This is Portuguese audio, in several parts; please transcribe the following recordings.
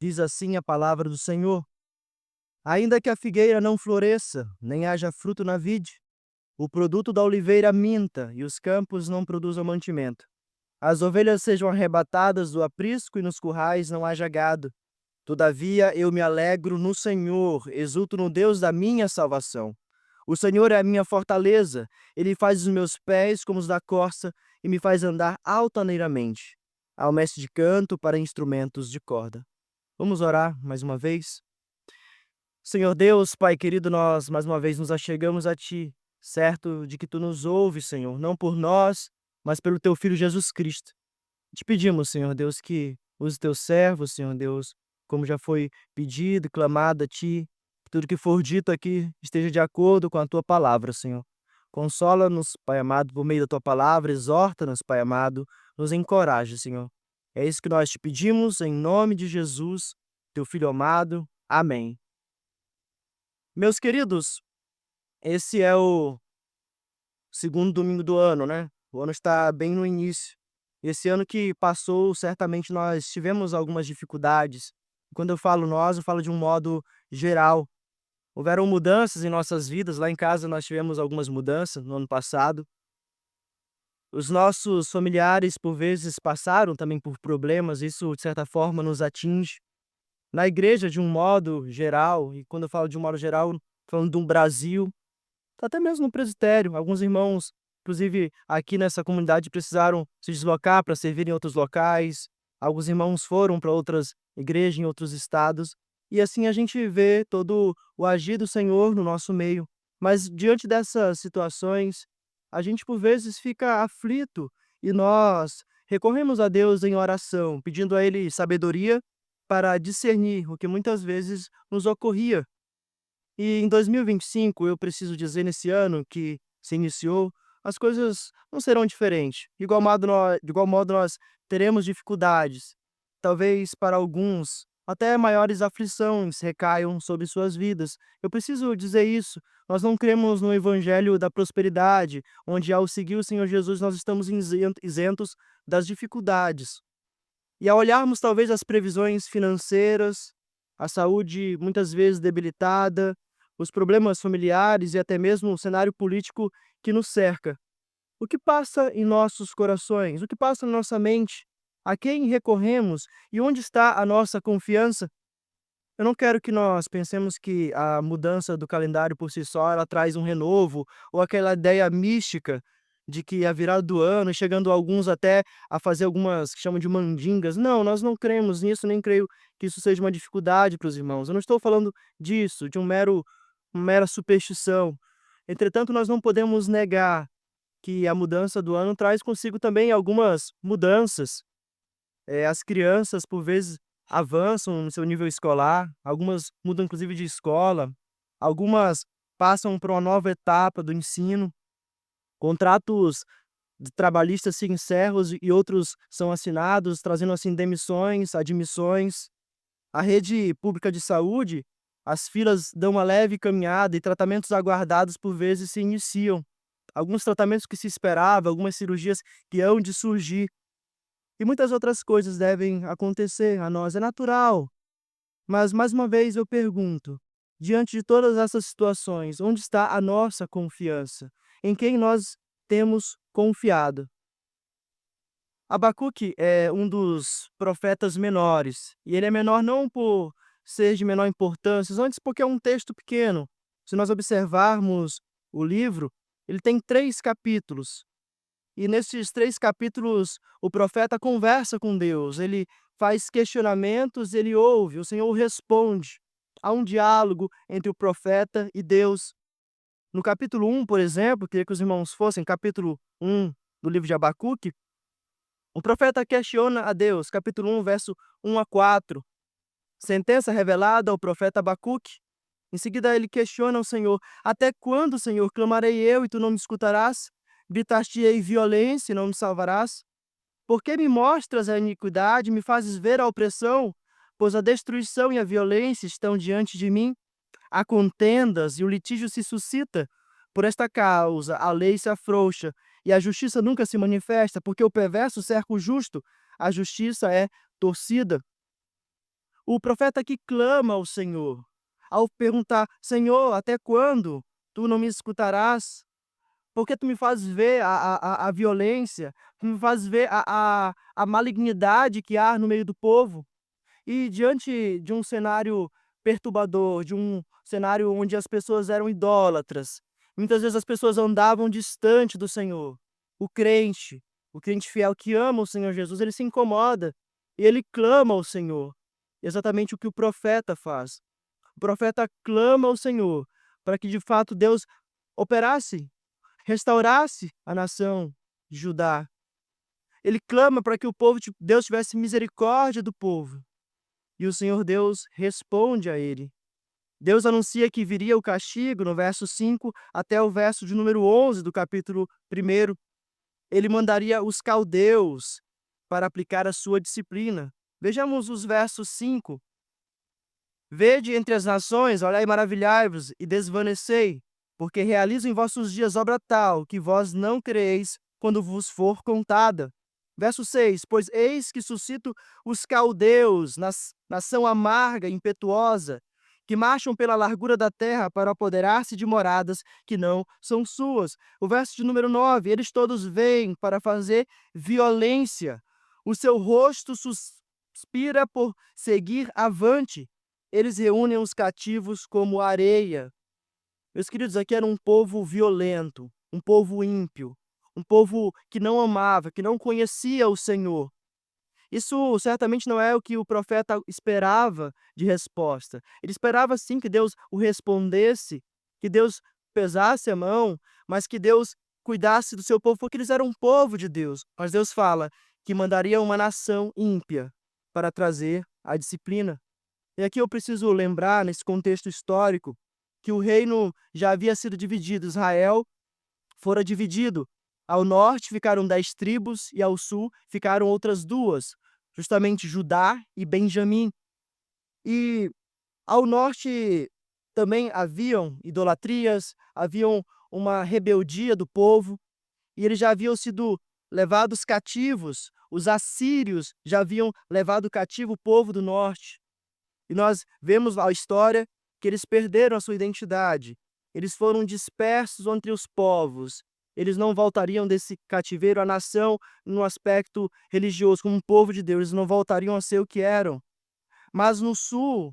Diz assim a palavra do Senhor: ainda que a figueira não floresça, nem haja fruto na vide, o produto da oliveira minta e os campos não produzam mantimento. As ovelhas sejam arrebatadas do aprisco e nos currais não haja gado. Todavia eu me alegro no Senhor, exulto no Deus da minha salvação. O Senhor é a minha fortaleza, ele faz os meus pés como os da corça e me faz andar altaneiramente. Ao mestre de canto para instrumentos de corda. Vamos orar mais uma vez? Senhor Deus, Pai querido, nós mais uma vez nos achegamos a Ti, certo de que Tu nos ouves, Senhor, não por nós, mas pelo Teu Filho Jesus Cristo. Te pedimos, Senhor Deus, que use Teus servos, Senhor Deus, como já foi pedido e clamado a Ti, que tudo que for dito aqui esteja de acordo com a Tua palavra, Senhor. Consola-nos, Pai amado, por meio da Tua palavra, exorta-nos, Pai amado, nos encoraje, Senhor. É isso que nós te pedimos, em nome de Jesus, Teu Filho amado. Amém. Meus queridos, esse é o segundo domingo do ano, né? O ano está bem no início. Esse ano que passou, certamente nós tivemos algumas dificuldades. Quando eu falo nós, eu falo de um modo geral. Houveram mudanças em nossas vidas. Lá em casa nós tivemos algumas mudanças no ano passado. Os nossos familiares, por vezes, passaram também por problemas. Isso, de certa forma, nos atinge. Na igreja, de um modo geral, e quando eu falo de um modo geral, falando de um Brasil, até mesmo no presbitério, alguns irmãos, inclusive aqui nessa comunidade, precisaram se deslocar para servir em outros locais. Alguns irmãos foram para outras igrejas em outros estados. E assim a gente vê todo o agir do Senhor no nosso meio. Mas diante dessas situações, a gente por vezes fica aflito e nós recorremos a Deus em oração, pedindo a Ele sabedoria para discernir o que muitas vezes nos ocorria. E em 2025, eu preciso dizer, nesse ano que se iniciou, as coisas não serão diferentes. De igual modo, nós teremos dificuldades. Talvez para alguns, até maiores aflições recaiam sobre suas vidas. Eu preciso dizer isso. Nós não cremos no evangelho da prosperidade, onde ao seguir o Senhor Jesus nós estamos isentos das dificuldades. E ao olharmos talvez as previsões financeiras, a saúde muitas vezes debilitada, os problemas familiares e até mesmo o cenário político que nos cerca. O que passa em nossos corações? O que passa na nossa mente? A quem recorremos e onde está a nossa confiança? Eu não quero que nós pensemos que a mudança do calendário por si só ela traz um renovo ou aquela ideia mística de que a virada do ano, chegando alguns até a fazer algumas que chamam de mandingas. Não, nós não cremos nisso, nem creio que isso seja uma dificuldade para os irmãos. Eu não estou falando disso, de uma mera superstição. Entretanto, nós não podemos negar que a mudança do ano traz consigo também algumas mudanças. As crianças, por vezes, avançam no seu nível escolar, algumas mudam inclusive de escola, algumas passam para uma nova etapa do ensino, contratos trabalhistas se encerram e outros são assinados, trazendo assim demissões, admissões. A rede pública de saúde, as filas dão uma leve caminhada e tratamentos aguardados por vezes se iniciam. Alguns tratamentos que se esperava, algumas cirurgias que hão de surgir. E muitas outras coisas devem acontecer a nós, é natural. Mas, mais uma vez, eu pergunto: diante de todas essas situações, onde está a nossa confiança? Em quem nós temos confiado? Abacuque é um dos profetas menores, e ele é menor não por ser de menor importância, antes porque é um texto pequeno. Se nós observarmos o livro, ele tem 3 capítulos. E nesses 3 capítulos, o profeta conversa com Deus, ele faz questionamentos, ele ouve, o Senhor responde. Há um diálogo entre o profeta e Deus. No capítulo 1, por exemplo, queria que os irmãos fossem, capítulo 1 do livro de Abacuque, o profeta questiona a Deus, capítulo 1, verso 1 a 4. Sentença revelada ao profeta Abacuque. Em seguida, ele questiona o Senhor: até quando, Senhor, clamarei eu e tu não me escutarás? Gritar-te-ei violência e não me salvarás? Por que me mostras a iniquidade e me fazes ver a opressão? Pois a destruição e a violência estão diante de mim. Há contendas e o litígio se suscita. Por esta causa, a lei se afrouxa e a justiça nunca se manifesta, porque o perverso cerca o justo, a justiça é torcida. O profeta que clama ao Senhor, ao perguntar: Senhor, até quando tu não me escutarás? Porque tu me fazes ver a violência, tu me fazes ver a malignidade que há no meio do povo. E diante de um cenário perturbador, de um cenário onde as pessoas eram idólatras, muitas vezes as pessoas andavam distante do Senhor. O crente, o crente fiel que ama o Senhor Jesus, ele se incomoda e ele clama ao Senhor. Exatamente o que o profeta faz. O profeta clama ao Senhor para que de fato Deus operasse, restaurasse a nação de Judá. Ele clama para que o povo, Deus tivesse misericórdia do povo. E o Senhor Deus responde a ele. Deus anuncia que viria o castigo no verso 5 até o verso de número 11 do capítulo 1. Ele mandaria os caldeus para aplicar a sua disciplina. Vejamos os versos 5. Vede entre as nações, olhai e maravilhai-vos, e desvanecei, porque realizo em vossos dias obra tal, que vós não creeis quando vos for contada. Verso 6. Pois eis que suscito os caldeus, nação amarga e impetuosa, que marcham pela largura da terra para apoderar-se de moradas que não são suas. O verso de número 9. Eles todos vêm para fazer violência. O seu rosto suspira por seguir avante. Eles reúnem os cativos como areia. Meus queridos, aqui era um povo violento, um povo ímpio, um povo que não amava, que não conhecia o Senhor. Isso certamente não é o que o profeta esperava de resposta. Ele esperava sim que Deus o respondesse, que Deus pesasse a mão, mas que Deus cuidasse do seu povo, porque eles eram um povo de Deus. Mas Deus fala que mandaria uma nação ímpia para trazer a disciplina. E aqui eu preciso lembrar, nesse contexto histórico, que o reino já havia sido dividido. Israel fora dividido. Ao norte ficaram 10 tribos e ao sul ficaram outras duas, justamente Judá e Benjamim. E ao norte também haviam idolatrias, haviam uma rebeldia do povo, e eles já haviam sido levados cativos. Os assírios já haviam levado cativo o povo do norte. E nós vemos a história que eles perderam a sua identidade. Eles foram dispersos entre os povos. Eles não voltariam desse cativeiro à nação no aspecto religioso, como um povo de Deus. Eles não voltariam a ser o que eram. Mas no sul,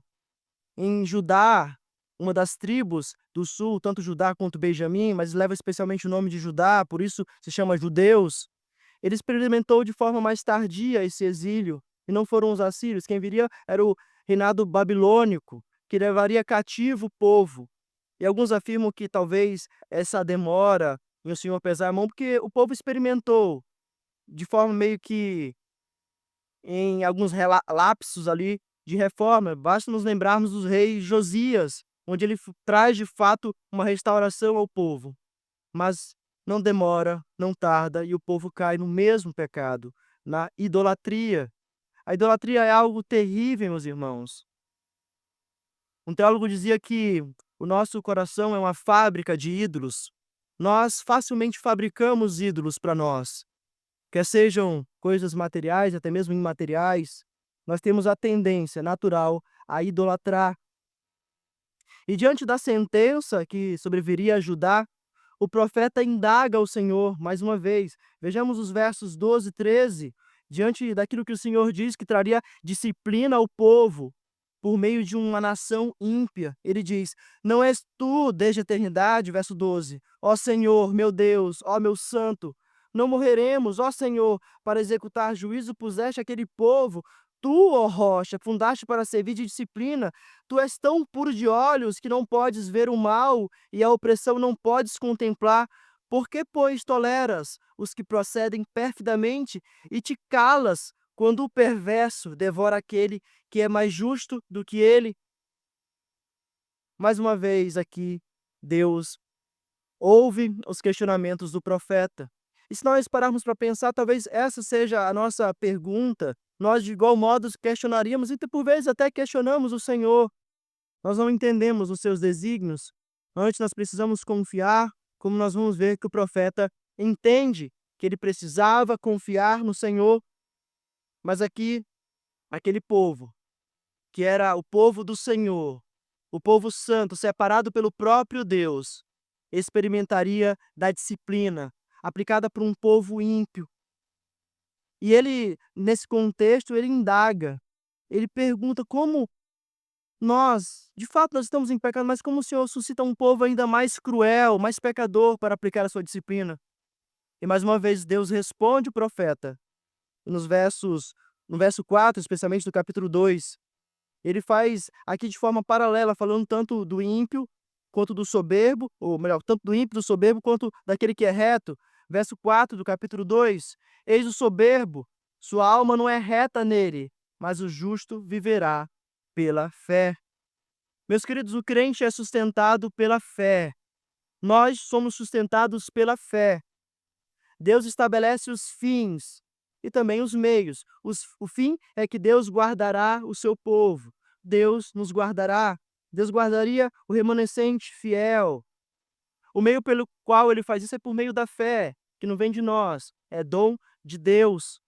em Judá, uma das tribos do sul, tanto Judá quanto Benjamim, mas leva especialmente o nome de Judá, por isso se chama judeus, ele experimentou de forma mais tardia esse exílio, e não foram os assírios. Quem viria era o reinado babilônico, que levaria cativo o povo. E alguns afirmam que talvez essa demora em o Senhor pesar a mão, porque o povo experimentou de forma meio que em alguns lapsos ali de reforma. Basta nos lembrarmos dos reis Josias, onde ele traz de fato uma restauração ao povo. Mas não demora, não tarda, e o povo cai no mesmo pecado, na idolatria. A idolatria é algo terrível, meus irmãos. Um teólogo dizia que o nosso coração é uma fábrica de ídolos. Nós facilmente fabricamos ídolos para nós, quer sejam coisas materiais, até mesmo imateriais. Nós temos a tendência natural a idolatrar. E diante da sentença que sobreviria a Judá, o profeta indaga ao Senhor mais uma vez. Vejamos os versos 12 e 13. Diante daquilo que o Senhor diz que traria disciplina ao povo por meio de uma nação ímpia, ele diz: Não és tu desde a eternidade, verso 12, ó Senhor, meu Deus, ó meu santo, não morreremos, ó Senhor, para executar juízo puseste aquele povo. Tu, ó rocha, fundaste para servir de disciplina. Tu és tão puro de olhos que não podes ver o mal e a opressão não podes contemplar. Por que, pois, toleras os que procedem perfidamente e te calas quando o perverso devora aquele que é mais justo do que ele? Mais uma vez aqui, Deus ouve os questionamentos do profeta. E se nós pararmos para pensar, talvez essa seja a nossa pergunta. Nós, de igual modo, questionaríamos e, por vezes, até questionamos o Senhor. Nós não entendemos os seus desígnios. Antes, nós precisamos confiar, como nós vamos ver que o profeta entende que ele precisava confiar no Senhor. Mas aqui, aquele povo que era o povo do Senhor, o povo santo, separado pelo próprio Deus, experimentaria da disciplina aplicada por um povo ímpio. E ele, nesse contexto, ele indaga, ele pergunta como nós, de fato, nós estamos em pecado, mas como o Senhor suscita um povo ainda mais cruel, mais pecador para aplicar a sua disciplina? E mais uma vez Deus responde o profeta, nos versos no verso 4, especialmente do capítulo 2. Ele faz aqui de forma paralela, falando tanto do ímpio quanto do soberbo, ou melhor, tanto do ímpio, do soberbo, quanto daquele que é reto. Verso 4 do capítulo 2: Eis o soberbo, sua alma não é reta nele, mas o justo viverá pela fé. Meus queridos, o crente é sustentado pela fé. Nós somos sustentados pela fé. Deus estabelece os fins e também os meios. O fim é que Deus guardará o seu povo. Deus nos guardará. Deus guardaria o remanescente fiel. O meio pelo qual ele faz isso é por meio da fé, que não vem de nós, é dom de Deus.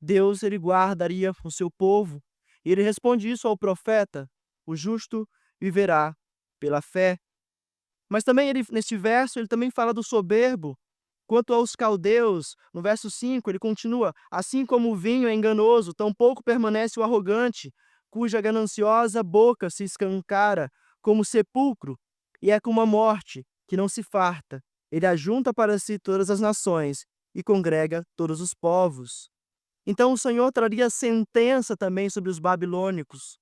Deus, ele guardaria o seu povo. E ele responde isso ao profeta: o justo viverá pela fé. Mas também ele, neste verso, ele também fala do soberbo. Quanto aos caldeus, no verso 5, ele continua: assim como o vinho é enganoso, tampouco permanece o arrogante, cuja gananciosa boca se escancara como sepulcro, e é como a morte, que não se farta. Ele ajunta para si todas as nações e congrega todos os povos. Então o Senhor traria sentença também sobre os babilônicos.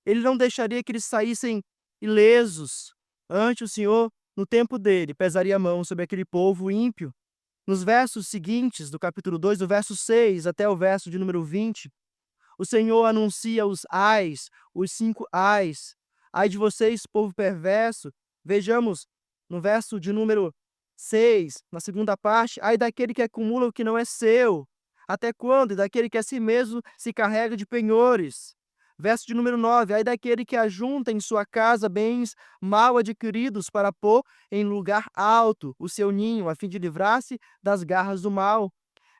Ele não deixaria que eles saíssem ilesos. Antes, o Senhor, no tempo dele, pesaria a mão sobre aquele povo ímpio. Nos versos seguintes, do capítulo 2, do verso 6 até o verso de número 20, o Senhor anuncia os ais, os 5 ais. Ai de vocês, povo perverso. Vejamos no verso de número 6, na segunda parte: ai daquele que acumula o que não é seu. Até quando? E daquele que a si mesmo se carrega de penhores. Verso de número 9: ai daquele que ajunta em sua casa bens mal adquiridos para pôr em lugar alto o seu ninho, a fim de livrar-se das garras do mal.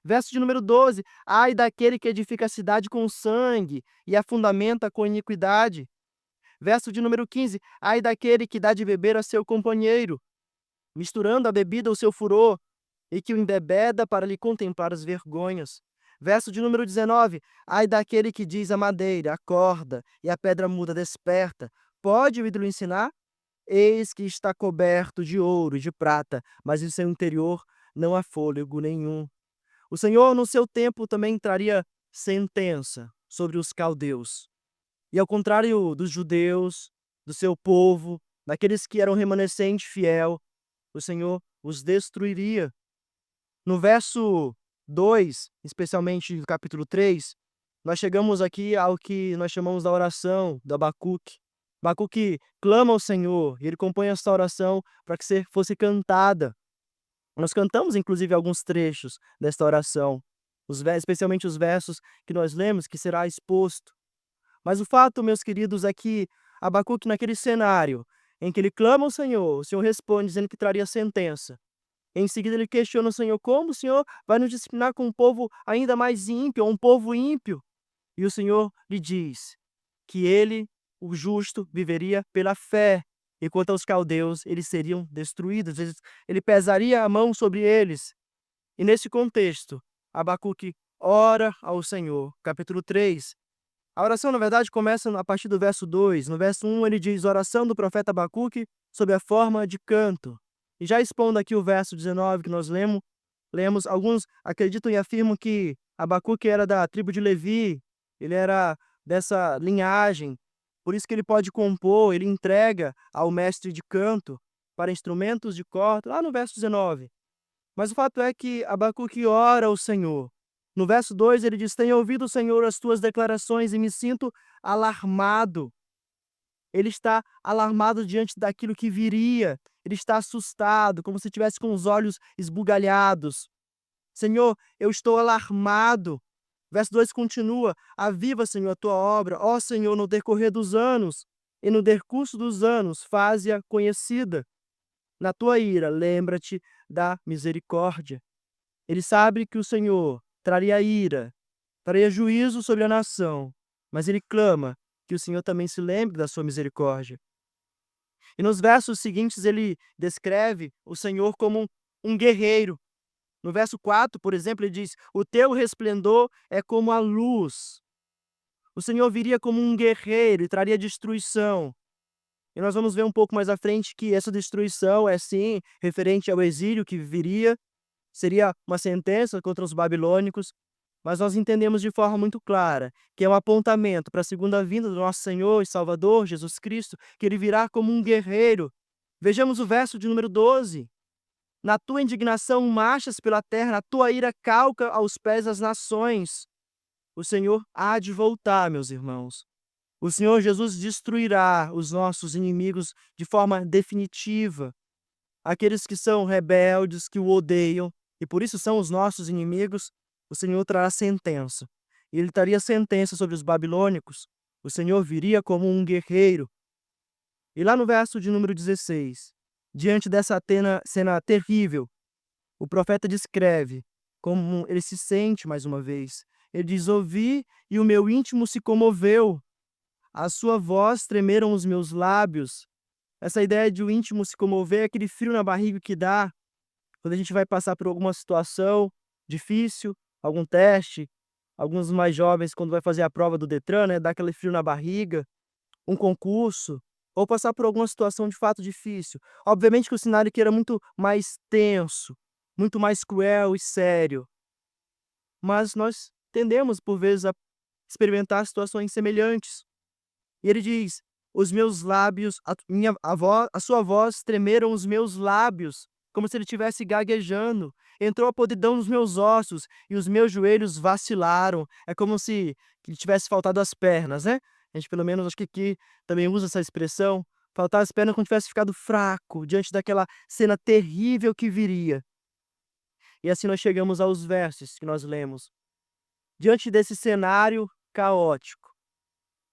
Verso de número 12: ai daquele que edifica a cidade com sangue e a fundamenta com iniquidade. Verso de número 15: ai daquele que dá de beber a seu companheiro, misturando a bebida ao seu furor, e que o embebeda para lhe contemplar as vergonhas. Verso de número 19: ai daquele que diz à madeira: acorda, e a pedra muda desperta. Pode o ídolo ensinar? Eis que está coberto de ouro e de prata, mas em seu interior não há fôlego nenhum. O Senhor, no seu tempo, também traria sentença sobre os caldeus. E ao contrário dos judeus, do seu povo, daqueles que eram remanescente fiel, o Senhor os destruiria. No verso 2, especialmente do capítulo 3, nós chegamos aqui ao que nós chamamos da oração de Abacuque. Abacuque clama ao Senhor e ele compõe esta oração para que fosse cantada. Nós cantamos, inclusive, alguns trechos desta oração, especialmente os versos que nós lemos, que será exposto. Mas o fato, meus queridos, é que Abacuque, naquele cenário em que ele clama ao Senhor, o Senhor responde dizendo que traria sentença. Em seguida, ele questiona o Senhor: como o Senhor vai nos disciplinar com um povo ainda mais ímpio, ou um povo ímpio? E o Senhor lhe diz que ele, o justo, viveria pela fé, enquanto aos caldeus eles seriam destruídos, ele pesaria a mão sobre eles. E nesse contexto, Abacuque ora ao Senhor. Capítulo 3. A oração, na verdade, começa a partir do verso 2. No verso 1, ele diz: oração do profeta Abacuque sob a forma de canto. E já expondo aqui o verso 19 que nós lemos, alguns acreditam e afirmam que Abacuque era da tribo de Levi, ele era dessa linhagem, por isso que ele pode compor, ele entrega ao mestre de canto para instrumentos de corda, lá no verso 19. Mas o fato é que Abacuque ora ao Senhor. No verso 2 ele diz: tenho ouvido, Senhor, as tuas declarações e me sinto alarmado. Ele está alarmado diante daquilo que viria. Ele está assustado, como se estivesse com os olhos esbugalhados. Senhor, eu estou alarmado. Verso 2 continua: aviva, Senhor, a tua obra. Ó Senhor, no decorrer dos anos, e no decurso dos anos, faze-a conhecida. Na tua ira, lembra-te da misericórdia. Ele sabe que o Senhor traria ira, traria juízo sobre a nação, mas ele clama que o Senhor também se lembre da sua misericórdia. E nos versos seguintes ele descreve o Senhor como um guerreiro. No verso 4, por exemplo, ele diz: "O teu resplendor é como a luz". O Senhor viria como um guerreiro e traria destruição. E nós vamos ver um pouco mais à frente que essa destruição é sim referente ao exílio que viria, seria uma sentença contra os babilônicos, mas nós entendemos de forma muito clara que é um apontamento para a segunda vinda do nosso Senhor e Salvador Jesus Cristo, que ele virá como um guerreiro. Vejamos o verso de número 12. Na tua indignação marchas pela terra, na tua ira calca aos pés as nações. O Senhor há de voltar, meus irmãos. O Senhor Jesus destruirá os nossos inimigos de forma definitiva. Aqueles que são rebeldes, que o odeiam, e por isso são os nossos inimigos, o Senhor trará sentença. E ele traria sentença sobre os babilônicos. O Senhor viria como um guerreiro. E lá no verso de número 16, diante dessa cena terrível, o profeta descreve como ele se sente mais uma vez. Ele diz: "Ouvi e o meu íntimo se comoveu. A sua voz tremeram os meus lábios". Essa ideia de o íntimo se comover é aquele frio na barriga que dá quando a gente vai passar por alguma situação difícil, algum teste. Alguns mais jovens, quando vai fazer a prova do Detran, né, dá aquele frio na barriga, um concurso, ou passar por alguma situação de fato difícil. Obviamente que o cenário aqui era muito mais tenso, muito mais cruel e sério, mas nós tendemos, por vezes, a experimentar situações semelhantes. E ele diz: "Os meus lábios, a sua voz tremeram os meus lábios", como se ele estivesse gaguejando. "Entrou a podridão nos meus ossos e os meus joelhos vacilaram". É como se que lhe tivesse faltado as pernas, né. A gente, pelo menos, acho que aqui também usa essa expressão, faltar as pernas como tivesse ficado fraco diante daquela cena terrível que viria. E assim nós chegamos aos versos que nós lemos. Diante desse cenário caótico,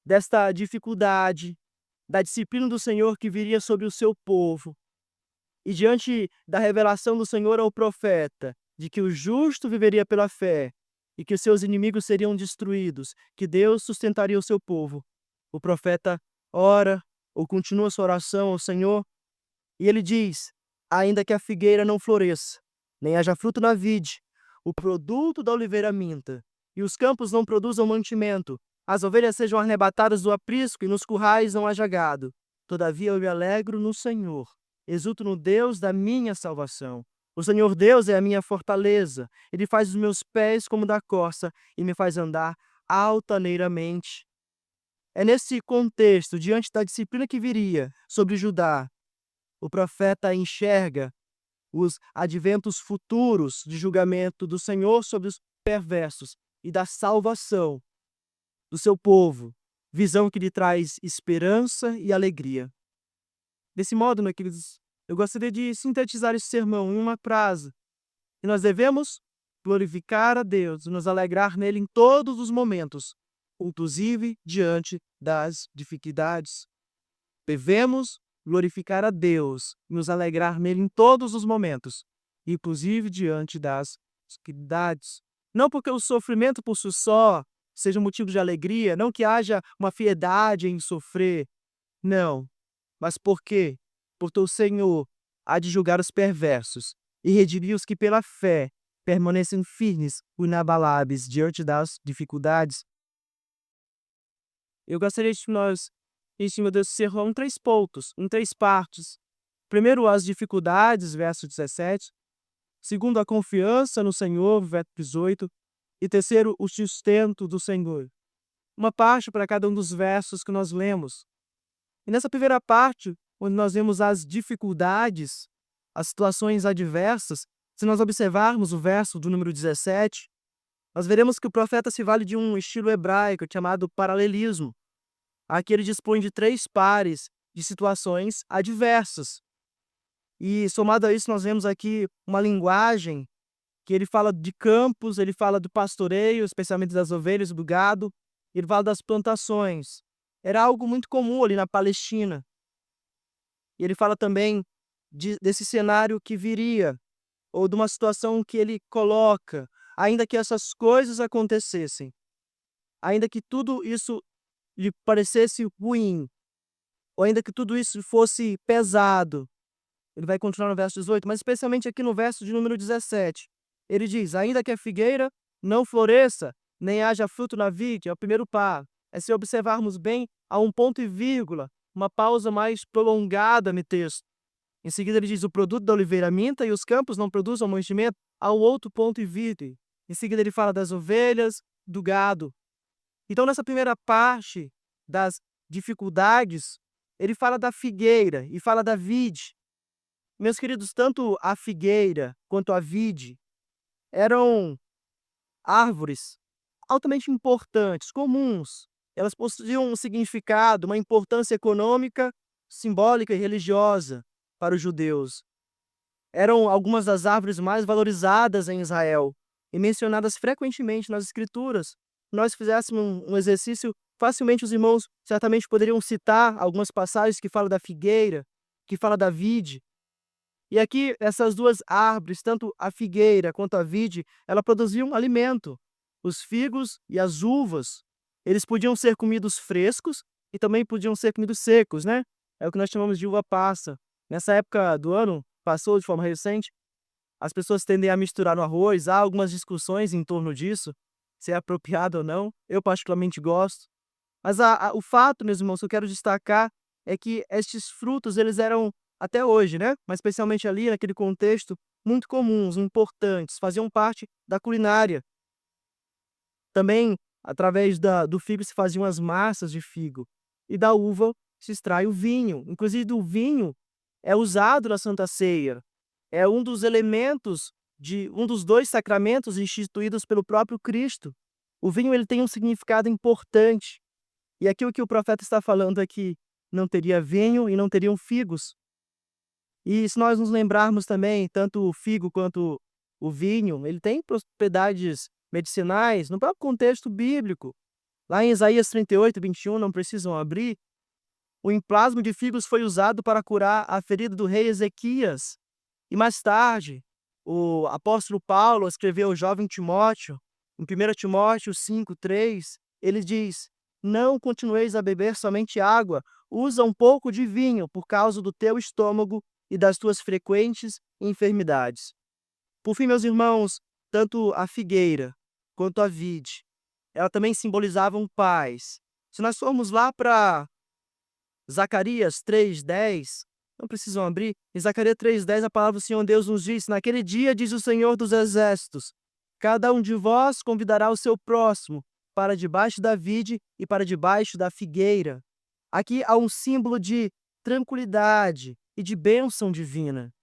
desta dificuldade, da disciplina do Senhor que viria sobre o seu povo, e diante da revelação do Senhor ao profeta, de que o justo viveria pela fé e que os seus inimigos seriam destruídos, que Deus sustentaria o seu povo, o profeta ora ou continua sua oração ao Senhor, e ele diz: "Ainda que a figueira não floresça, nem haja fruto na vide, o produto da oliveira minta, e os campos não produzam mantimento, as ovelhas sejam arrebatadas do aprisco e nos currais não haja gado. Todavia eu me alegro no Senhor, exulto no Deus da minha salvação. O Senhor Deus é a minha fortaleza, ele faz os meus pés como da corça e me faz andar altaneiramente". É nesse contexto, diante da disciplina que viria sobre Judá, o profeta enxerga os adventos futuros de julgamento do Senhor sobre os perversos e da salvação do seu povo, visão que lhe traz esperança e alegria. Desse modo, meus queridos, eu gostaria de sintetizar esse sermão em uma frase: que nós devemos glorificar a Deus e nos alegrar nele em todos os momentos, inclusive diante das dificuldades. Devemos glorificar a Deus e nos alegrar nele em todos os momentos, inclusive diante das dificuldades. Não porque o sofrimento por si só seja um motivo de alegria, não que haja uma piedade em sofrer, não, mas porque o Senhor há de julgar os perversos e redimir os que pela fé permanecem firmes e inabaláveis diante das dificuldades. Eu gostaria de nós, em cima desse sermão, em 3 pontos, em 3 partes. Primeiro, as dificuldades, verso 17. Segundo, a confiança no Senhor, verso 18. E terceiro, o sustento do Senhor. Uma parte para cada um dos versos que nós lemos. E nessa primeira parte, onde nós vemos as dificuldades, as situações adversas, se nós observarmos o verso do número 17, nós veremos que o profeta se vale de um estilo hebraico chamado paralelismo. Aqui ele dispõe de 3 pares de situações adversas. E somado a isso, nós vemos aqui uma linguagem que ele fala de campos, ele fala do pastoreio, especialmente das ovelhas e do gado, ele fala das plantações. Era algo muito comum ali na Palestina. E ele fala também desse cenário que viria, ou de uma situação que ele coloca, ainda que essas coisas acontecessem, ainda que tudo isso lhe parecesse ruim, ou ainda que tudo isso fosse pesado, ele vai continuar no verso 18, mas especialmente aqui no verso de número 17. Ele diz: ainda que a figueira não floresça, nem haja fruto na vide, é o primeiro par. É, se observarmos bem, há um ponto e vírgula, uma pausa mais prolongada no texto. Em seguida ele diz: o produto da oliveira minta e os campos não produzam mantimento. Há um outro ponto e vírgula. Em seguida ele fala das ovelhas, do gado. Então, nessa primeira parte das dificuldades, ele fala da figueira e fala da vide. Meus queridos, tanto a figueira quanto a vide eram árvores altamente importantes, comuns. Elas possuíam um significado, uma importância econômica, simbólica e religiosa para os judeus. Eram algumas das árvores mais valorizadas em Israel e mencionadas frequentemente nas Escrituras. Se nós fizéssemos um exercício, facilmente os irmãos certamente poderiam citar algumas passagens que falam da figueira, que falam da vide. E aqui, essas duas árvores, tanto a figueira quanto a vide, ela produziam alimento. Os figos e as uvas, eles podiam ser comidos frescos e também podiam ser comidos secos, né? É o que nós chamamos de uva passa. Nessa época do ano, passou de forma recente, as pessoas tendem a misturar no arroz. Há algumas discussões em torno disso, se é apropriado ou não. Eu particularmente gosto. Mas o fato, meus irmãos, que eu quero destacar é que estes frutos, eles eram, até hoje, né? Mas especialmente ali, naquele contexto, muito comuns, importantes, faziam parte da culinária. Também, através do figo, se faziam as massas de figo. E da uva se extrai o vinho. Inclusive, do vinho é usado na Santa Ceia. É um dos elementos de um dos dois sacramentos instituídos pelo próprio Cristo. O vinho, ele tem um significado importante. E aqui o que o profeta está falando é que não teria vinho e não teriam figos. E se nós nos lembrarmos também, tanto o figo quanto o vinho, ele tem propriedades medicinais no próprio contexto bíblico. Lá em Isaías 38, 21, não precisam abrir, o emplasmo de figos foi usado para curar a ferida do rei Ezequias. E mais tarde, o apóstolo Paulo escreveu ao jovem Timóteo, em 1 Timóteo 5:3, ele diz: não continueis a beber somente água, usa um pouco de vinho por causa do teu estômago e das tuas frequentes enfermidades. Por fim, meus irmãos, tanto a figueira quanto a vide, ela também simbolizavam paz. Se nós formos lá para Zacarias 3:10, não precisam abrir. Em Zacarias 3:10, a palavra do Senhor Deus nos diz: naquele dia, diz o Senhor dos Exércitos, cada um de vós convidará o seu próximo para debaixo da vide e para debaixo da figueira. Aqui há um símbolo de tranquilidade e de bênção divina.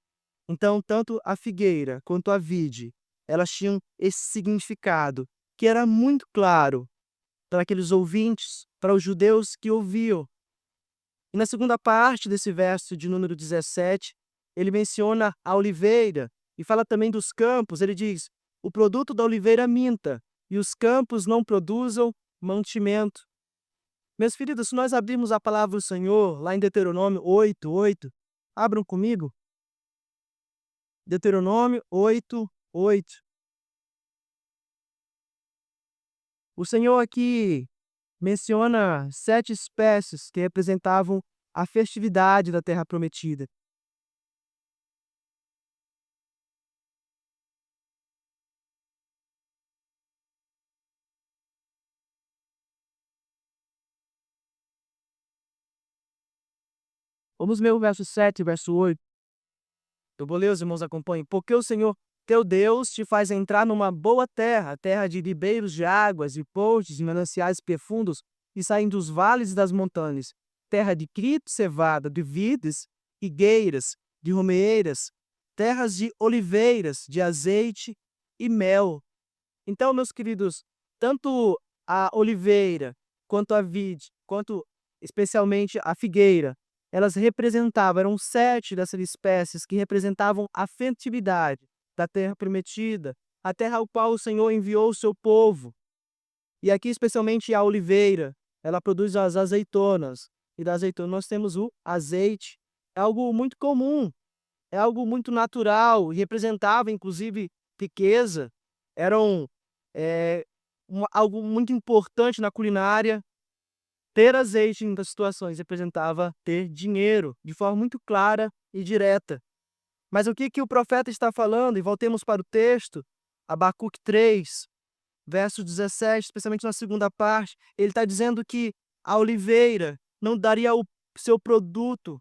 Então, tanto a figueira quanto a vide, elas tinham esse significado, que era muito claro para aqueles ouvintes, para os judeus que ouviam. E na segunda parte desse verso de número 17, ele menciona a oliveira e fala também dos campos. Ele diz: o produto da oliveira minta, e os campos não produzam mantimento. Meus queridos, se nós abrirmos a palavra do Senhor, lá em Deuteronômio 8:8, abram comigo. Deuteronômio 8:8. O Senhor aqui menciona 7 espécies que representavam a festividade da Terra Prometida. Vamos ler o verso 7 e verso 8. Eu vou ler, os irmãos acompanhem. Porque o Senhor teu Deus te faz entrar numa boa terra, terra de ribeiros de águas, de pontes, de mananciais profundos, que saem dos vales e das montanhas, terra de crito, cevada, de vides, higueiras, de romeeiras, terras de oliveiras, de azeite e mel. Então, meus queridos, tanto a oliveira, quanto a vide, quanto especialmente a figueira, elas representavam, eram 7 dessas espécies que representavam a fertilidade da terra prometida, a terra ao qual o Senhor enviou o seu povo. E aqui, especialmente a oliveira, ela produz as azeitonas. E da azeitona nós temos o azeite. É algo muito comum, é algo muito natural e representava, inclusive, riqueza. Eram algo muito importante na culinária. Ter azeite em muitas situações representava ter dinheiro, de forma muito clara e direta. Mas o que o profeta está falando? E voltemos para o texto, Abacuque 3, verso 17, especialmente na segunda parte, ele está dizendo que a oliveira não daria o seu produto,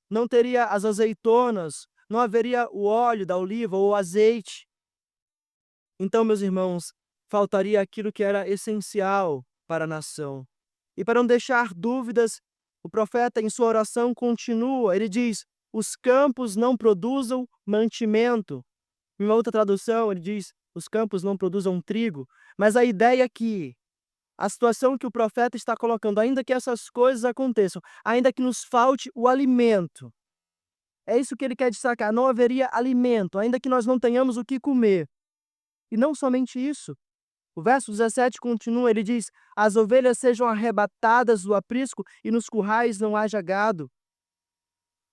não teria as azeitonas, não haveria o óleo da oliva ou o azeite. Então, meus irmãos, faltaria aquilo que era essencial para a nação. E para não deixar dúvidas, o profeta, em sua oração, continua. Ele diz: os campos não produzam mantimento. Em uma outra tradução, ele diz: os campos não produzam trigo. Mas a ideia aqui, a situação que o profeta está colocando, ainda que essas coisas aconteçam, ainda que nos falte o alimento, é isso que ele quer destacar: não haveria alimento, ainda que nós não tenhamos o que comer. E não somente isso, o verso 17 continua, ele diz: as ovelhas sejam arrebatadas do aprisco e nos currais não haja gado.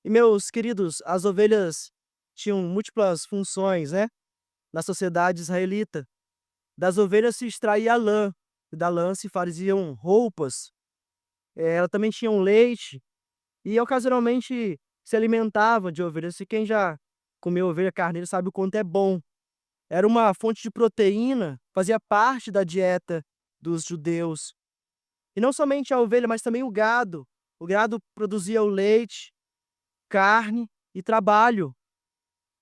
E, meus queridos, as ovelhas tinham múltiplas funções, né, na sociedade israelita. Das ovelhas se extraía lã, e da lã se faziam roupas. Ela também tinha um leite e ocasionalmente se alimentava de ovelhas. E quem já comeu ovelha carneira sabe o quanto é bom. Era uma fonte de proteína, fazia parte da dieta dos judeus. E não somente a ovelha, mas também o gado. O gado produzia o leite, carne e trabalho.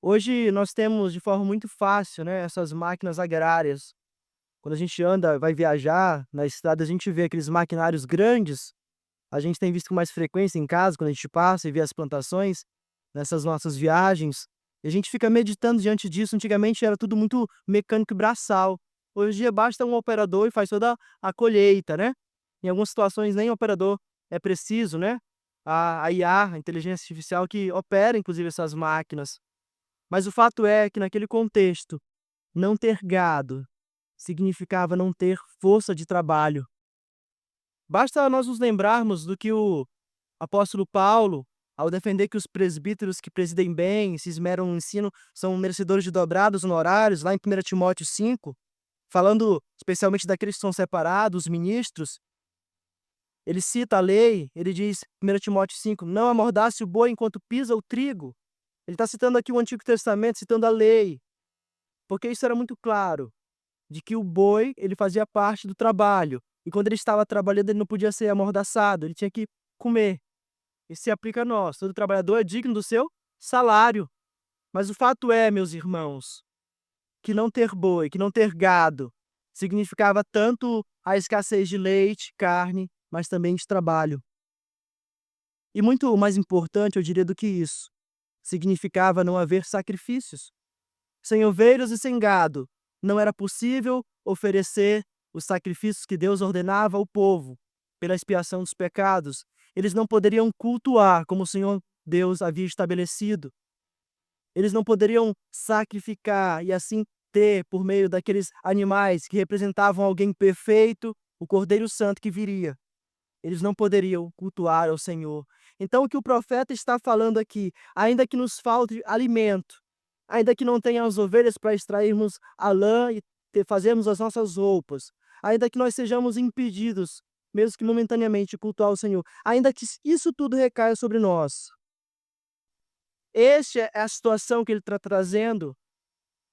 Hoje nós temos de forma muito fácil, né, essas máquinas agrárias. Quando a gente anda, vai viajar na estrada, a gente vê aqueles maquinários grandes. A gente tem visto com mais frequência em casa, quando a gente passa e vê as plantações, nessas nossas viagens. E a gente fica meditando diante disso. Antigamente era tudo muito mecânico e braçal. Hoje em dia basta um operador e faz toda a colheita, né? Em algumas situações nem operador é preciso, né? A IA, a inteligência artificial, que opera inclusive essas máquinas. Mas o fato é que naquele contexto, não ter gado significava não ter força de trabalho. Basta nós nos lembrarmos do que o apóstolo Paulo, ao defender que os presbíteros que presidem bem, se esmeram no ensino, são merecedores de dobrados honorários, lá em 1 Timóteo 5, falando especialmente daqueles que são separados, os ministros, ele cita a lei, ele diz, 1 Timóteo 5, não amordace o boi enquanto pisa o trigo. Ele está citando aqui o Antigo Testamento, citando a lei, porque isso era muito claro, de que o boi, ele fazia parte do trabalho, e quando ele estava trabalhando, ele não podia ser amordaçado, ele tinha que comer. Isso se aplica a nós, todo trabalhador é digno do seu salário. Mas o fato é, meus irmãos, que não ter boi, que não ter gado, significava tanto a escassez de leite, carne, mas também de trabalho. E muito mais importante, eu diria, do que isso, significava não haver sacrifícios. Sem ovelhas e sem gado, não era possível oferecer os sacrifícios que Deus ordenava ao povo pela expiação dos pecados. Eles não poderiam cultuar como o Senhor Deus havia estabelecido. Eles não poderiam sacrificar e assim ter, por meio daqueles animais que representavam alguém perfeito, o Cordeiro Santo que viria. Eles não poderiam cultuar ao Senhor. Então, o que o profeta está falando aqui, ainda que nos falte alimento, ainda que não tenha as ovelhas para extrairmos a lã e fazermos as nossas roupas, ainda que nós sejamos impedidos, mesmo que momentaneamente, de cultuar o Senhor, ainda que isso tudo recaia sobre nós. Esta é a situação que ele está trazendo.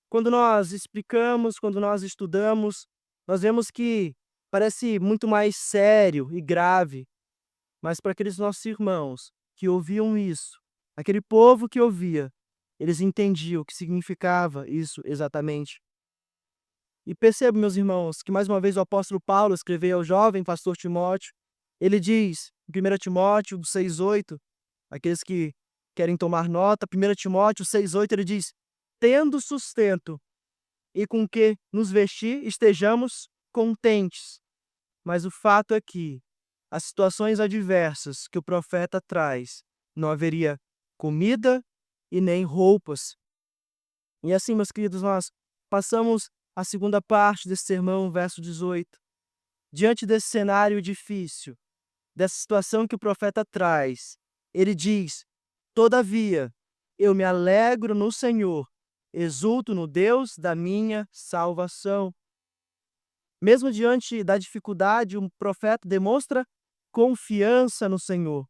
Quando nós explicamos, quando nós estudamos, nós vemos que parece muito mais sério e grave, mas para aqueles nossos irmãos que ouviam isso, aquele povo que ouvia, eles entendiam o que significava isso exatamente. E percebo, meus irmãos, que mais uma vez o apóstolo Paulo escreveu ao jovem pastor Timóteo. Ele diz, em 1 Timóteo 6,8, aqueles que querem tomar nota, 1 Timóteo 6,8, ele diz: tendo sustento e com que nos vestir, estejamos contentes. Mas o fato é que as situações adversas que o profeta traz, não haveria comida e nem roupas. E assim, meus queridos, nós passamos a segunda parte desse sermão, verso 18. Diante desse cenário difícil, dessa situação que o profeta traz, ele diz: todavia, eu me alegro no Senhor, exulto no Deus da minha salvação. Mesmo diante da dificuldade, o profeta demonstra confiança no Senhor.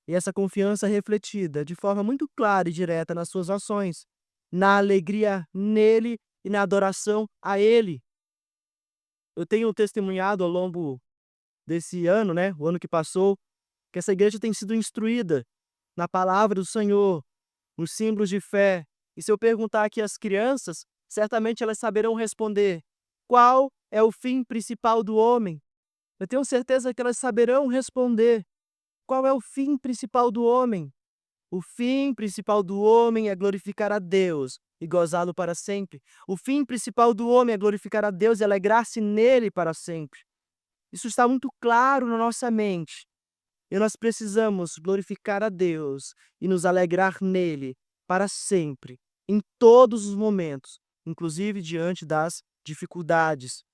E essa confiança é refletida de forma muito clara e direta nas suas ações, na alegria nele e na adoração a Ele. Eu tenho testemunhado ao longo desse ano, né, o ano que passou, que essa igreja tem sido instruída na palavra do Senhor, nos símbolos de fé. E se eu perguntar aqui às crianças, certamente elas saberão responder: qual é o fim principal do homem? Eu tenho certeza que elas saberão responder: qual é o fim principal do homem? O fim principal do homem é glorificar a Deus e gozá-lo para sempre. O fim principal do homem é glorificar a Deus e alegrar-se nele para sempre. Isso está muito claro na nossa mente. E nós precisamos glorificar a Deus e nos alegrar nele para sempre, em todos os momentos, inclusive diante das dificuldades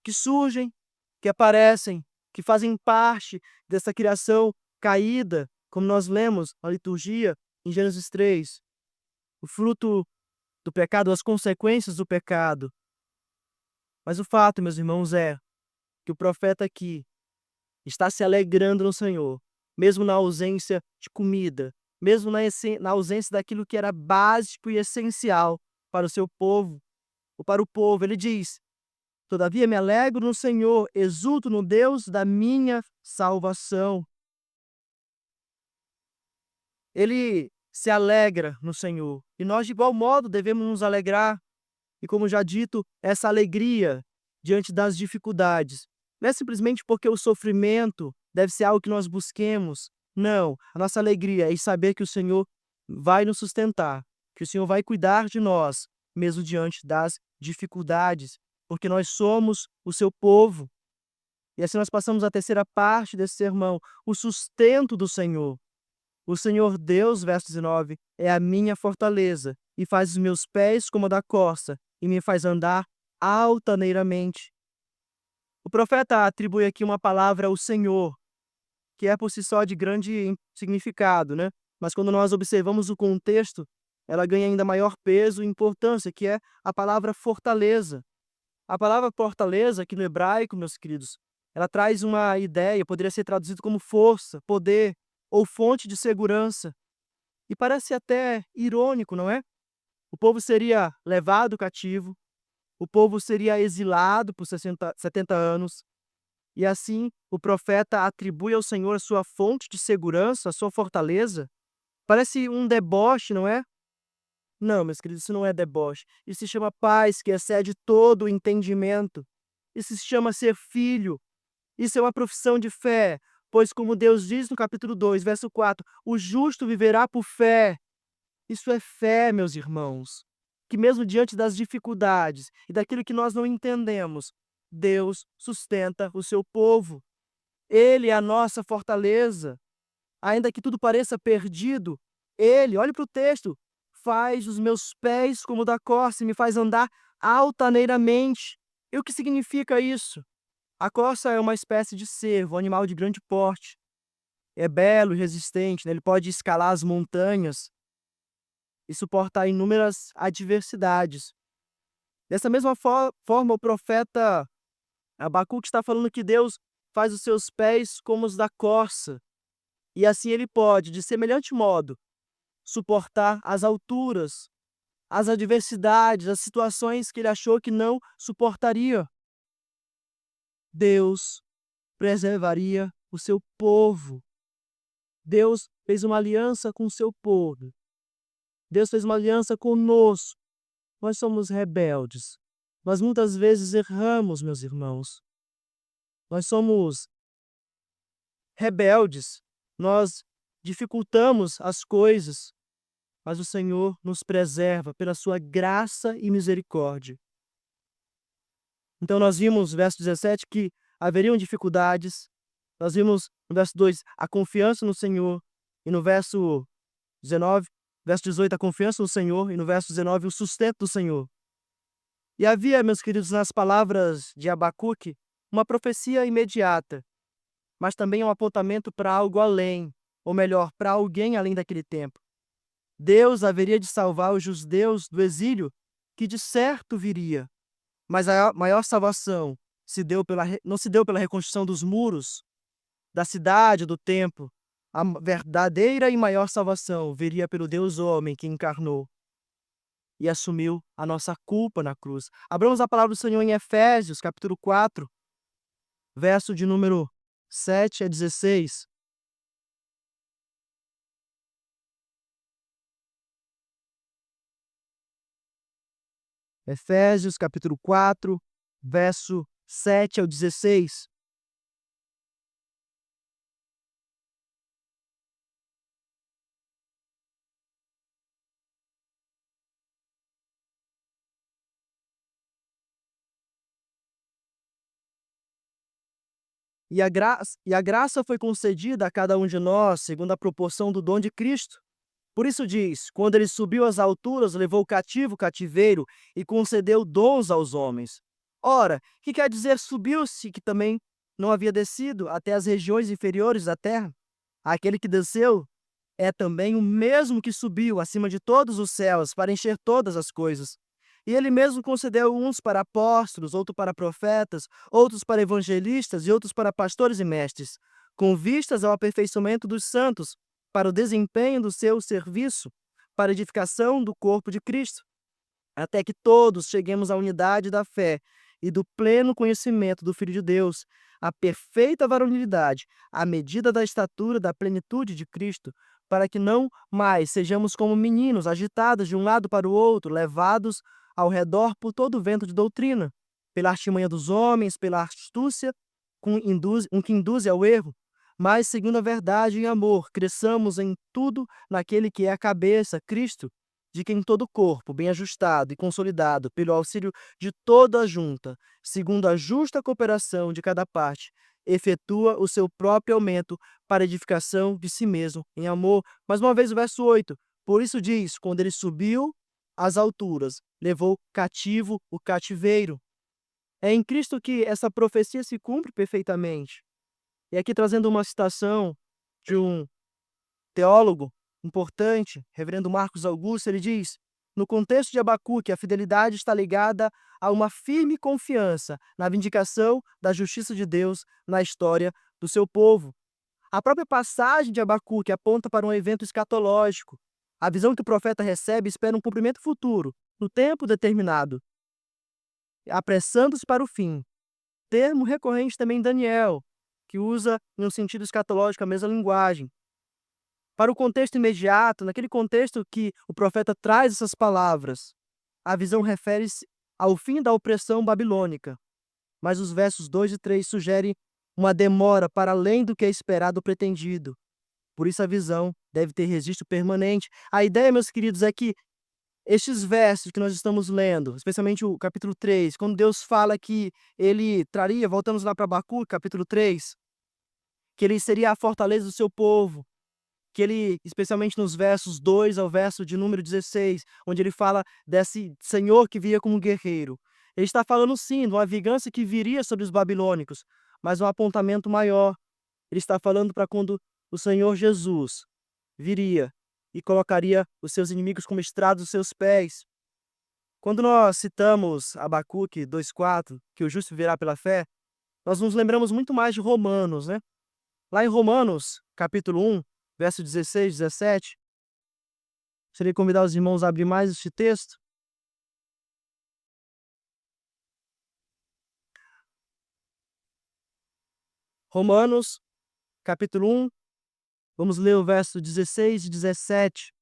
que surgem, que aparecem, que fazem parte dessa criação caída, como nós lemos na liturgia em Gênesis 3. O fruto do pecado, as consequências do pecado. Mas o fato, meus irmãos, é que o profeta aqui está se alegrando no Senhor, mesmo na ausência de comida, mesmo na ausência daquilo que era básico e essencial para o seu povo, ou para o povo. Ele diz: todavia me alegro no Senhor, exulto no Deus da minha salvação. Ele se alegra no Senhor, e nós de igual modo devemos nos alegrar. E como já dito, essa alegria diante das dificuldades não é simplesmente porque o sofrimento deve ser algo que nós busquemos. Não, a nossa alegria é em saber que o Senhor vai nos sustentar, que o Senhor vai cuidar de nós, mesmo diante das dificuldades, porque nós somos o seu povo. E assim nós passamos a terceira parte desse sermão, o sustento do Senhor. O Senhor Deus, verso 19, é a minha fortaleza, e faz os meus pés como a da corça, e me faz andar altaneiramente. O profeta atribui aqui uma palavra ao Senhor, que é por si só de grande significado, né? Mas quando nós observamos o contexto, ela ganha ainda maior peso e importância, que é a palavra fortaleza. A palavra fortaleza, aqui no hebraico, meus queridos, ela traz uma ideia, poderia ser traduzido como força, poder ou fonte de segurança. E parece até irônico, não é? O povo seria levado cativo, o povo seria exilado por 70 anos, e assim o profeta atribui ao Senhor a sua fonte de segurança, a sua fortaleza. Parece um deboche, não é? Não, meus queridos, isso não é deboche. Isso se chama paz, que excede todo o entendimento. Isso se chama ser filho. Isso é uma profissão de fé, pois como Deus diz no capítulo 2, verso 4, o justo viverá por fé. Isso é fé, meus irmãos, que mesmo diante das dificuldades e daquilo que nós não entendemos, Deus sustenta o seu povo. Ele é a nossa fortaleza. Ainda que tudo pareça perdido, Ele, olhe para o texto, faz os meus pés como da corça e me faz andar altaneiramente. E o que significa isso? A corça é uma espécie de cervo, um animal de grande porte. É belo e resistente, né? Ele pode escalar as montanhas e suportar inúmeras adversidades. Dessa mesma forma, o profeta Abacuque está falando que Deus faz os seus pés como os da corça, e assim ele pode, de semelhante modo, suportar as alturas, as adversidades, as situações que ele achou que não suportaria. Deus preservaria o seu povo. Deus fez uma aliança com o seu povo. Deus fez uma aliança conosco. Nós somos rebeldes. Nós muitas vezes erramos, meus irmãos. Nós somos rebeldes. Nós dificultamos as coisas, mas o Senhor nos preserva pela sua graça e misericórdia. Então nós vimos no verso 17 que haveriam dificuldades. Nós vimos no verso 2 a confiança no Senhor, e no verso 19, verso 18 a confiança no Senhor, e no verso 19 o sustento do Senhor. E havia, meus queridos, nas palavras de Abacuque, uma profecia imediata, mas também um apontamento para algo além, ou melhor, para alguém além daquele tempo. Deus haveria de salvar os judeus do exílio, que de certo viria. Mas a maior salvação não se deu pela reconstrução dos muros. da cidade, do templo. A verdadeira e maior salvação viria pelo Deus homem que encarnou e assumiu a nossa culpa na cruz. Abramos a palavra do Senhor em Efésios, capítulo 4, verso de número 7 a 16. Efésios, capítulo 4, verso 7 ao 16. E a graça foi concedida a cada um de nós, segundo a proporção do dom de Cristo. Por isso diz: quando ele subiu às alturas, levou cativo o cativeiro e concedeu dons aos homens. Ora, que quer dizer subiu-se, que também não havia descido até as regiões inferiores da terra? Aquele que desceu é também o mesmo que subiu acima de todos os céus para encher todas as coisas. E ele mesmo concedeu uns para apóstolos, outros para profetas, outros para evangelistas e outros para pastores e mestres, com vistas ao aperfeiçoamento dos santos, para o desempenho do seu serviço, para a edificação do corpo de Cristo, até que todos cheguemos à unidade da fé e do pleno conhecimento do Filho de Deus, à perfeita varonilidade, à medida da estatura da plenitude de Cristo, para que não mais sejamos como meninos, agitados de um lado para o outro, levados ao redor por todo o vento de doutrina, pela artimanha dos homens, pela astúcia com que induz ao erro, mas segundo a verdade em amor, cresçamos em tudo naquele que é a cabeça, Cristo, de quem todo o corpo, bem ajustado e consolidado pelo auxílio de toda a junta, segundo a justa cooperação de cada parte, efetua o seu próprio aumento para a edificação de si mesmo, em amor. Mais uma vez o verso 8. Por isso diz: quando ele subiu às alturas, levou cativo o cativeiro. É em Cristo que essa profecia se cumpre perfeitamente. E aqui trazendo uma citação de um teólogo importante, reverendo Marcos Augusto, ele diz: no contexto de Abacuque, a fidelidade está ligada a uma firme confiança na vindicação da justiça de Deus na história do seu povo. A própria passagem de Abacuque aponta para um evento escatológico. A visão que o profeta recebe espera um cumprimento futuro, no tempo determinado, apressando-se para o fim. Termo recorrente também em Daniel, que usa em um sentido escatológico a mesma linguagem. Para o contexto imediato, naquele contexto que o profeta traz essas palavras, a visão refere-se ao fim da opressão babilônica, mas os versos 2 e 3 sugerem uma demora para além do que é esperado ou pretendido. Por isso a visão deve ter registro permanente. A ideia, meus queridos, é que estes versos que nós estamos lendo, especialmente o capítulo 3, quando Deus fala que ele traria, voltamos lá para Abacuque, capítulo 3, que ele seria a fortaleza do seu povo, que ele, especialmente nos versos 2 ao verso de número 16, onde ele fala desse Senhor que via como guerreiro. Ele está falando sim de uma vingança que viria sobre os babilônicos, mas um apontamento maior. Ele está falando para quando o Senhor Jesus viria e colocaria os seus inimigos como estrados dos seus pés. Quando nós citamos Abacuque 2:4, que o justo viverá pela fé, nós nos lembramos muito mais de Romanos, né? Lá em Romanos, capítulo 1, verso 16, 17, gostaria de convidar os irmãos a abrir mais este texto. Romanos, capítulo 1, vamos ler o verso 16 e 17.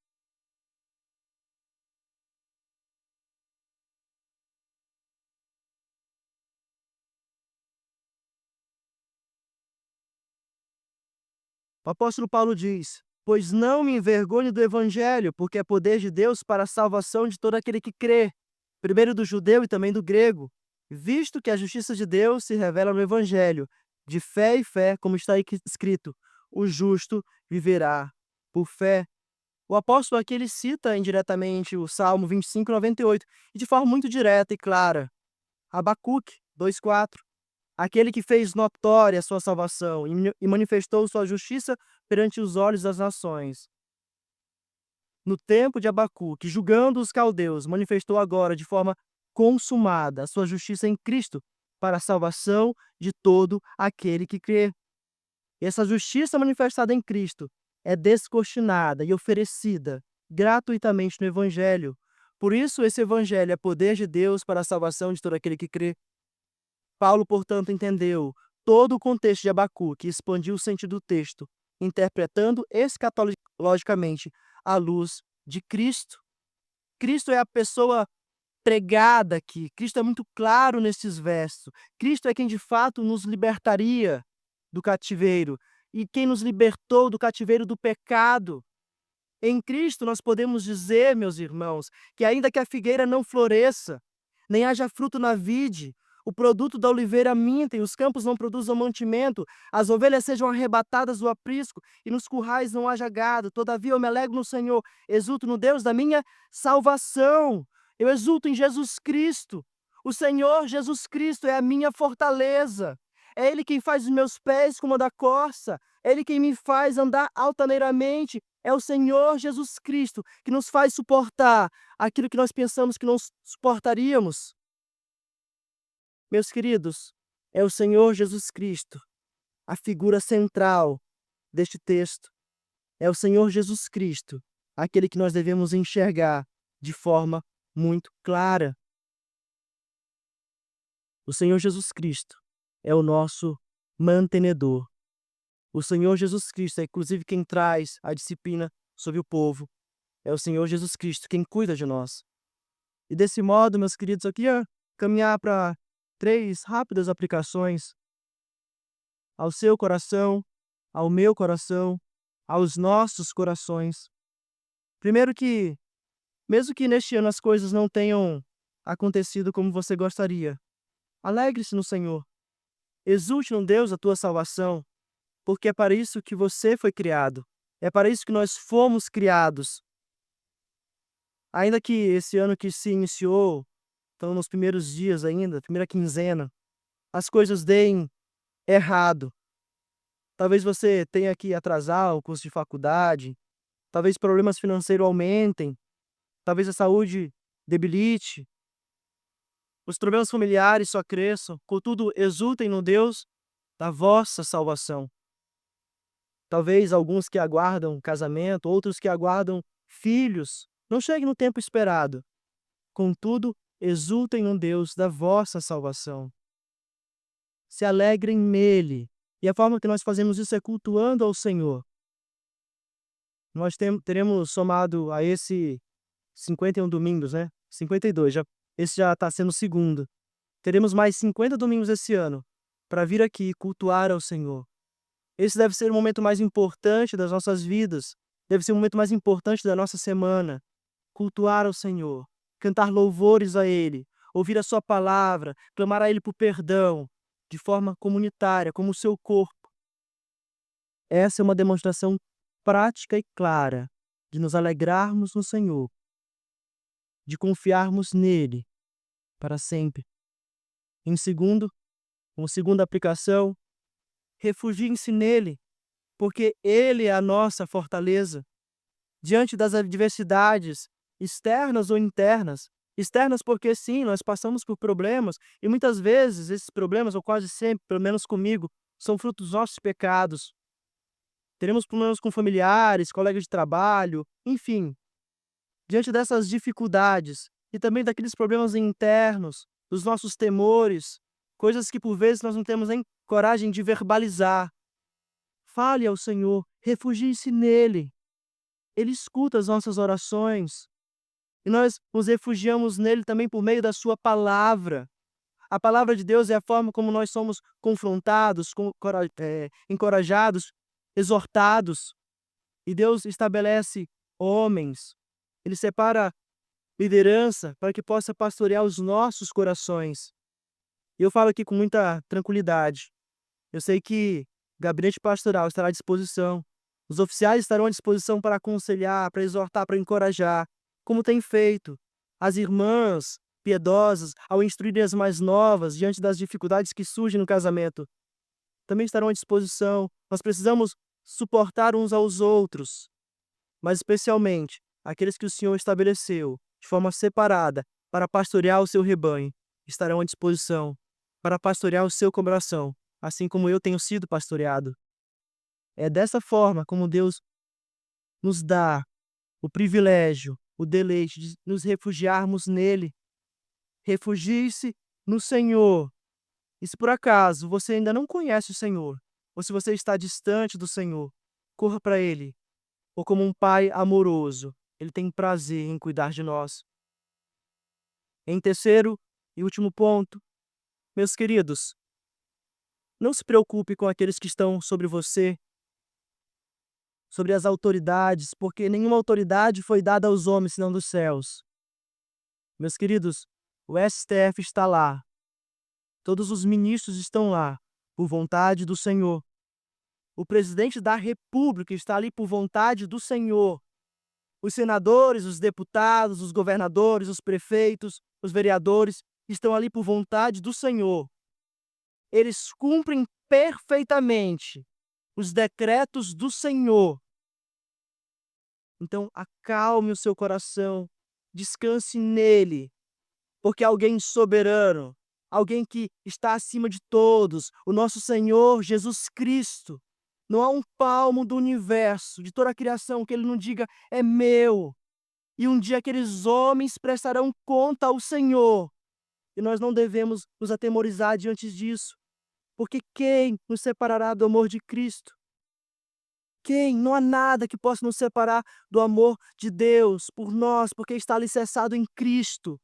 O apóstolo Paulo diz: pois não me envergonho do evangelho, porque é poder de Deus para a salvação de todo aquele que crê, primeiro do judeu e também do grego, visto que a justiça de Deus se revela no evangelho, de fé em fé, como está escrito: o justo viverá por fé. O apóstolo aqui ele cita indiretamente o Salmo 25:98 e de forma muito direta e clara. Abacuque 2:4. Aquele que fez notória a sua salvação e manifestou sua justiça perante os olhos das nações. No tempo de Abacuque, julgando os caldeus, manifestou agora de forma consumada a sua justiça em Cristo para a salvação de todo aquele que crê. E essa justiça manifestada em Cristo é descortinada e oferecida gratuitamente no Evangelho. Por isso, esse Evangelho é poder de Deus para a salvação de todo aquele que crê. Paulo, portanto, entendeu todo o contexto de Abacuque e expandiu o sentido do texto, interpretando escatologicamente à luz de Cristo. Cristo é a pessoa pregada aqui. Cristo é muito claro nesses versos. Cristo é quem de fato nos libertaria do cativeiro e quem nos libertou do cativeiro do pecado. Em Cristo nós podemos dizer, meus irmãos, que ainda que a figueira não floresça, nem haja fruto na vide, o produto da oliveira minta e os campos não produzam mantimento, as ovelhas sejam arrebatadas do aprisco e nos currais não haja gado. Todavia eu me alegro no Senhor, exulto no Deus da minha salvação. Eu exulto em Jesus Cristo. O Senhor Jesus Cristo é a minha fortaleza. É Ele quem faz os meus pés como a da corça. É Ele quem me faz andar altaneiramente. É o Senhor Jesus Cristo que nos faz suportar aquilo que nós pensamos que não suportaríamos. Meus queridos, é o Senhor Jesus Cristo, a figura central deste texto. É o Senhor Jesus Cristo, aquele que nós devemos enxergar de forma muito clara. O Senhor Jesus Cristo é o nosso mantenedor. O Senhor Jesus Cristo é inclusive quem traz a disciplina sobre o povo. É o Senhor Jesus Cristo quem cuida de nós. E desse modo, meus queridos, eu queria caminhar para 3 rápidas aplicações ao seu coração, ao meu coração, aos nossos corações. Primeiro que, mesmo que neste ano as coisas não tenham acontecido como você gostaria, alegre-se no Senhor. Exulte no Deus a tua salvação, porque é para isso que você foi criado. É para isso que nós fomos criados. Ainda que esse ano que se iniciou, estão nos primeiros dias ainda, primeira quinzena, as coisas deem errado. Talvez você tenha que atrasar o curso de faculdade, talvez problemas financeiros aumentem, talvez a saúde debilite, os problemas familiares só cresçam, contudo, exultem no Deus da vossa salvação. Talvez alguns que aguardam casamento, outros que aguardam filhos, não cheguem no tempo esperado. Contudo, exultem no Deus da vossa salvação. Se alegrem nele. E a forma que nós fazemos isso é cultuando ao Senhor. Nós teremos somado a esse 51 domingos, né? 52, esse já está sendo o segundo. Teremos mais 50 domingos esse ano para vir aqui cultuar ao Senhor. Esse deve ser o momento mais importante das nossas vidas. Deve ser o momento mais importante da nossa semana. Cultuar ao Senhor, cantar louvores a Ele, ouvir a sua palavra, clamar a Ele por perdão, de forma comunitária, como o seu corpo. Essa é uma demonstração prática e clara de nos alegrarmos no Senhor, de confiarmos nele para sempre. Uma segunda aplicação, refugiem-se nele, porque ele é a nossa fortaleza. Diante das adversidades externas ou internas, externas porque sim, nós passamos por problemas e muitas vezes esses problemas, ou quase sempre, pelo menos comigo, são fruto dos nossos pecados. Teremos problemas com familiares, colegas de trabalho, enfim. Diante dessas dificuldades e também daqueles problemas internos, dos nossos temores, coisas que por vezes nós não temos nem coragem de verbalizar, fale ao Senhor, refugie-se nele. Ele escuta as nossas orações e nós nos refugiamos nele também por meio da sua palavra. A palavra de Deus é a forma como nós somos confrontados, encorajados, exortados. E Deus estabelece homens, Ele separa liderança para que possa pastorear os nossos corações. E eu falo aqui com muita tranquilidade. Eu sei que o gabinete pastoral estará à disposição, os oficiais estarão à disposição para aconselhar, para exortar, para encorajar, como tem feito. As irmãs piedosas, ao instruírem as mais novas diante das dificuldades que surgem no casamento, também estarão à disposição. Nós precisamos suportar uns aos outros, mas especialmente aqueles que o Senhor estabeleceu de forma separada para pastorear o seu rebanho, estarão à disposição para pastorear o seu coração, assim como eu tenho sido pastoreado. É dessa forma como Deus nos dá o privilégio, o deleite de nos refugiarmos nele. Refugie-se no Senhor. E se por acaso você ainda não conhece o Senhor, ou se você está distante do Senhor, corra para Ele, ou como um pai amoroso, Ele tem prazer em cuidar de nós. Em terceiro e último ponto, meus queridos, não se preocupe com aqueles que estão sobre você, sobre as autoridades, porque nenhuma autoridade foi dada aos homens senão dos céus. Meus queridos, o STF está lá, todos os ministros estão lá, por vontade do Senhor. O presidente da República está ali por vontade do Senhor. Os senadores, os deputados, os governadores, os prefeitos, os vereadores estão ali por vontade do Senhor. Eles cumprem perfeitamente os decretos do Senhor. Então, acalme o seu coração, descanse nele, porque alguém soberano, alguém que está acima de todos, o nosso Senhor Jesus Cristo. Não há um palmo do universo, de toda a criação, que ele não diga, é meu. E um dia aqueles homens prestarão conta ao Senhor. E nós não devemos nos atemorizar diante disso. Porque quem nos separará do amor de Cristo? Quem? Não há nada que possa nos separar do amor de Deus por nós, porque está alicerçado em Cristo.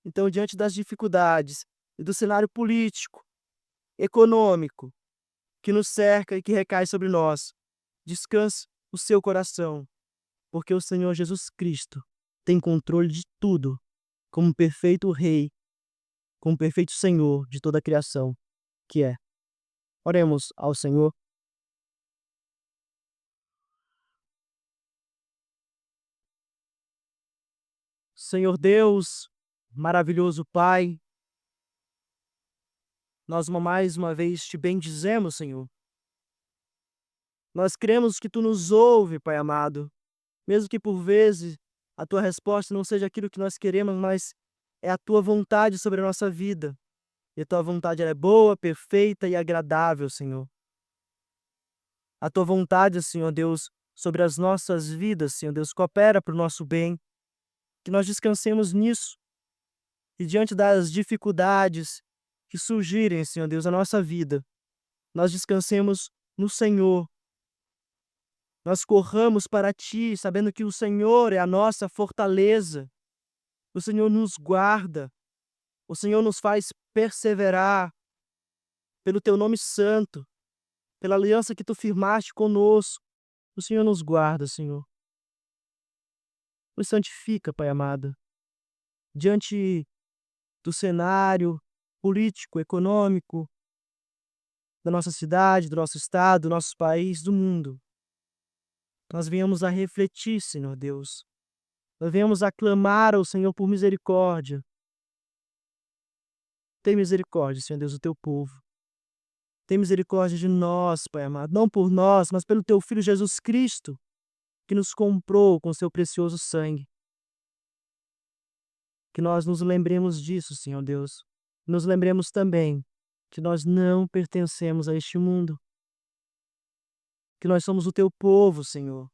Então, diante das dificuldades e do cenário político, econômico, que nos cerca e que recai sobre nós, descanse o seu coração, porque o Senhor Jesus Cristo tem controle de tudo, como perfeito Rei, como perfeito Senhor de toda a criação que é. Oremos ao Senhor. Senhor Deus, maravilhoso Pai, nós mais uma vez te bendizemos, Senhor. Nós cremos que Tu nos ouve, Pai amado, mesmo que por vezes a Tua resposta não seja aquilo que nós queremos, mas é a Tua vontade sobre a nossa vida. E a Tua vontade ela é boa, perfeita e agradável, Senhor. A Tua vontade, Senhor Deus, sobre as nossas vidas, Senhor Deus, coopera para o nosso bem, que nós descansemos nisso. E diante das dificuldades que surgirem, Senhor Deus, na nossa vida, nós descansemos no Senhor. Nós corramos para Ti, sabendo que o Senhor é a nossa fortaleza. O Senhor nos guarda. O Senhor nos faz perseverar pelo Teu nome santo, pela aliança que Tu firmaste conosco. O Senhor nos guarda, Senhor. Nos santifica, Pai amado. Diante do cenário político, econômico, da nossa cidade, do nosso estado, do nosso país, do mundo, nós venhamos a refletir, Senhor Deus. Nós venhamos a clamar ao Senhor por misericórdia. Tem misericórdia, Senhor Deus, do Teu povo. Tem misericórdia de nós, Pai amado, não por nós, mas pelo Teu Filho Jesus Cristo, que nos comprou com Seu precioso sangue. Que nós nos lembremos disso, Senhor Deus. Nos lembremos também que nós não pertencemos a este mundo. Que nós somos o Teu povo, Senhor.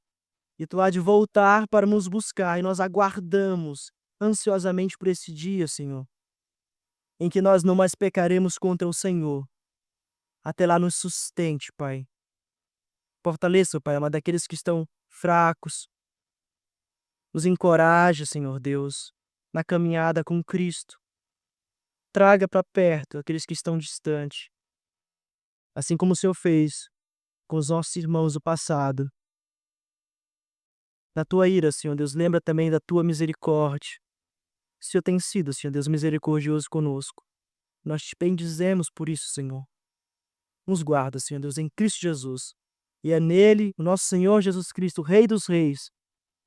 E Tu há de voltar para nos buscar, e nós aguardamos ansiosamente por esse dia, Senhor, em que nós não mais pecaremos contra o Senhor. Até lá nos sustente, Pai. Fortaleça, Pai, amado, daqueles que estão fracos. Nos encoraje, Senhor Deus, na caminhada com Cristo. Traga para perto aqueles que estão distantes. Assim como o Senhor fez com os nossos irmãos do passado. Na Tua ira, Senhor Deus, lembra também da Tua misericórdia. O Senhor tem sido, Senhor Deus, misericordioso conosco. Nós te bendizemos por isso, Senhor. Nos guarda, Senhor Deus, em Cristo Jesus. E é nele, o nosso Senhor Jesus Cristo, Rei dos Reis,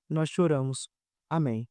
que nós choramos. Amém.